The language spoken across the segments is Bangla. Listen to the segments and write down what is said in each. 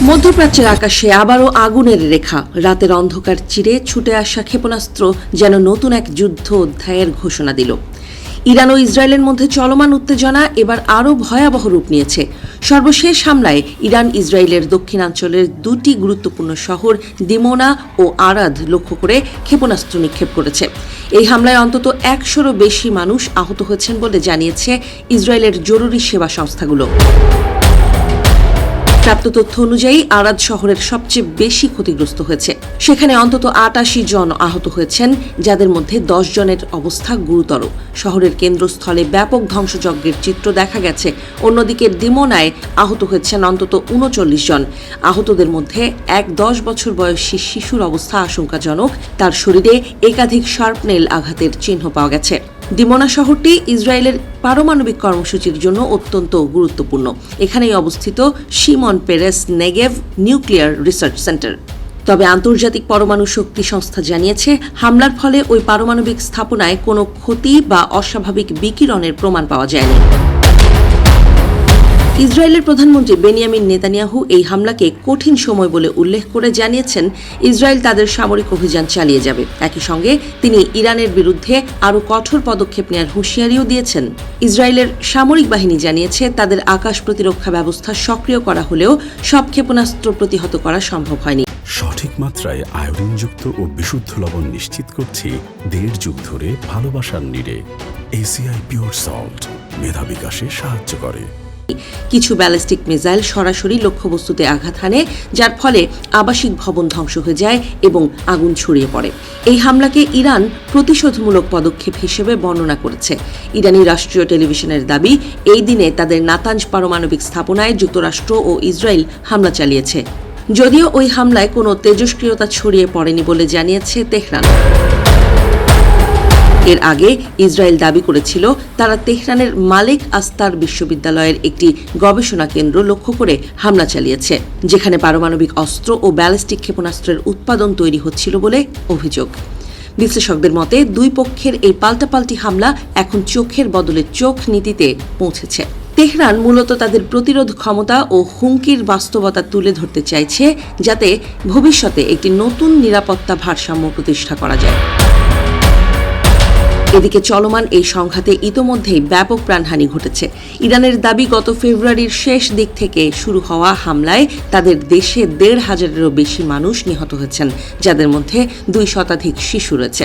মধ্যপ্রাচ্যের আকাশে আবারও আগুনের রেখা। রাতের অন্ধকার চিরে ছুটে আসা ক্ষেপণাস্ত্র যেন নতুন এক যুদ্ধ অধ্যায়ের ঘোষণা দিল। ইরান ও ইসরায়েলের মধ্যে চলমান উত্তেজনা এবার আরও ভয়াবহ রূপ নিয়েছে। সর্বশেষ হামলায় ইরান ইসরায়েলের দক্ষিণাঞ্চলের দুটি গুরুত্বপূর্ণ শহর দিমোনা ও আরাদ লক্ষ্য করে ক্ষেপণাস্ত্র নিক্ষেপ করেছে। এই হামলায় অন্তত ১০০রও বেশি মানুষ আহত হয়েছেন বলে জানিয়েছে ইসরায়েলের জরুরি সেবা সংস্থাগুলো। প্রাপ্ত তথ্য অনুযায়ী আরাদ শহরের সবচেয়ে বেশি ক্ষতিগ্রস্ত হয়েছে। সেখানে অন্তত ৮৮ জন আহত হয়েছেন, যাদের মধ্যে ১০ জনের অবস্থা গুরুতর। শহরের কেন্দ্রস্থলে ব্যাপক ধ্বংসযজ্ঞের চিত্র দেখা গেছে। অন্যদিকে দিমোনায় আহত হয়েছেন অন্তত ৩৯ জন। আহতদের মধ্যে এক ১০ বছর বয়সী শিশুর অবস্থা আশঙ্কাজনক। তার শরীরে একাধিক শার্পনেল আঘাতের চিহ্ন পাওয়া গেছে। দিমোনা শহরটি ইসরায়েলের পারমাণবিক কর্মসূচির জন্য অত্যন্ত গুরুত্বপূর্ণ। এখানেই অবস্থিত Shimon Peres Negev nuclear research centre. তবে আন্তর্জাতিক পরমাণু শক্তি সংস্থা জানিয়েছে, হামলার ফলে ওই পারমাণবিক স্থাপনায় কোনো ক্ষতি বা অস্বাভাবিক বিকিরণের প্রমাণ পাওয়া যায়নি। ইসরায়েলের প্রধানমন্ত্রী বেনিয়ামিন নেতানিয়াহু এই হামলাকে কঠিন সময় বলে উল্লেখ করে জানিয়েছেন, ইসরায়েল তাদের সামরিক অভিযান চালিয়ে যাবে। একই সঙ্গে তিনি ইরানের বিরুদ্ধে আরও কঠোর পদক্ষেপ নেওয়ার হুঁশিয়ারিও দিয়েছেন। ইসরায়েলের সামরিক বাহিনী জানিয়েছে, তাদের আকাশ প্রতিরক্ষা ব্যবস্থা সক্রিয় করা হলেও সব ক্ষেপণাস্ত্র প্রতিহত করা সম্ভব হয়নি। সঠিক মাত্রায় আয়োডিনযুক্ত ও বিশুদ্ধ লবণ নিশ্চিত করছি ১.৫ যুগ ধরে ভালোবাসার নিড়ে। এসিআই পিওর সল্ট মেধা বিকাশে সাহায্য করে। কিছু ব্যালিস্টিক মিসাইল সরাসরি লক্ষ্যবস্তুতে আঘাত হানে, যার ফলে আবাসিক ভবন ধ্বংস হয়ে যায় এবং আগুন ছড়িয়ে পড়ে। এই হামলাকে ইরান প্রতিশোধমূলক পদক্ষেপ হিসেবে বর্ণনা করেছে। ইরানি রাষ্ট্রীয় টেলিভিশনের দাবি, এই দিনে তাদের নাতাঞ্জ পারমাণবিক স্থাপনায় যুক্তরাষ্ট্র ও ইসরায়েল হামলা চালিয়েছে। যদিও ওই হামলায় কোনো তেজস্ক্রিয়তা ছড়িয়ে পড়েনি বলে জানিয়েছে তেহরান। এর আগে ইসরায়েল দাবি করেছিল, তারা তেহরানের মালিক আস্তার বিশ্ববিদ্যালয়ের একটি গবেষণা কেন্দ্র লক্ষ্য করে হামলা চালিয়েছে, যেখানে পারমাণবিক অস্ত্র ও ব্যালিস্টিক ক্ষেপণাস্ত্রের উৎপাদন তৈরি হচ্ছিল বলে অভিযোগ। বিশ্লেষকদের মতে, দুই পক্ষের এই পাল্টাপাল্টি হামলা এখন চোখের বদলে চোখ নীতিতে পৌঁছেছে। তেহরান মূলত তাদের প্রতিরোধ ক্ষমতা ও হুমকির বাস্তবতা তুলে ধরতে চাইছে, যাতে ভবিষ্যতে একটি নতুন নিরাপত্তা ভারসাম্য প্রতিষ্ঠা করা যায়। এদিকে চলমান এই সংঘাতে ইতোমধ্যেই ব্যাপক প্রাণহানি ঘটেছে। ইরানের দাবি, গত ফেব্রুয়ারির শেষ দিক থেকে শুরু হওয়া হামলায় তাদের দেশে ১৫০০০-এরও বেশি মানুষ নিহত হয়েছেন, যাদের মধ্যে ২ শতাধিক শিশু রয়েছে।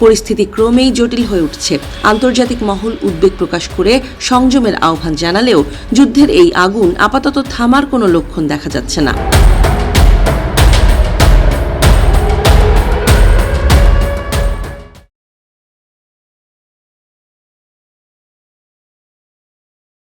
পরিস্থিতি ক্রমেই জটিল হয়ে উঠছে। আন্তর্জাতিক মহল উদ্বেগ প্রকাশ করে সংযমের আহ্বান জানালেও যুদ্ধের এই আগুন আপাতত থামার কোনো লক্ষণ দেখা যাচ্ছে না।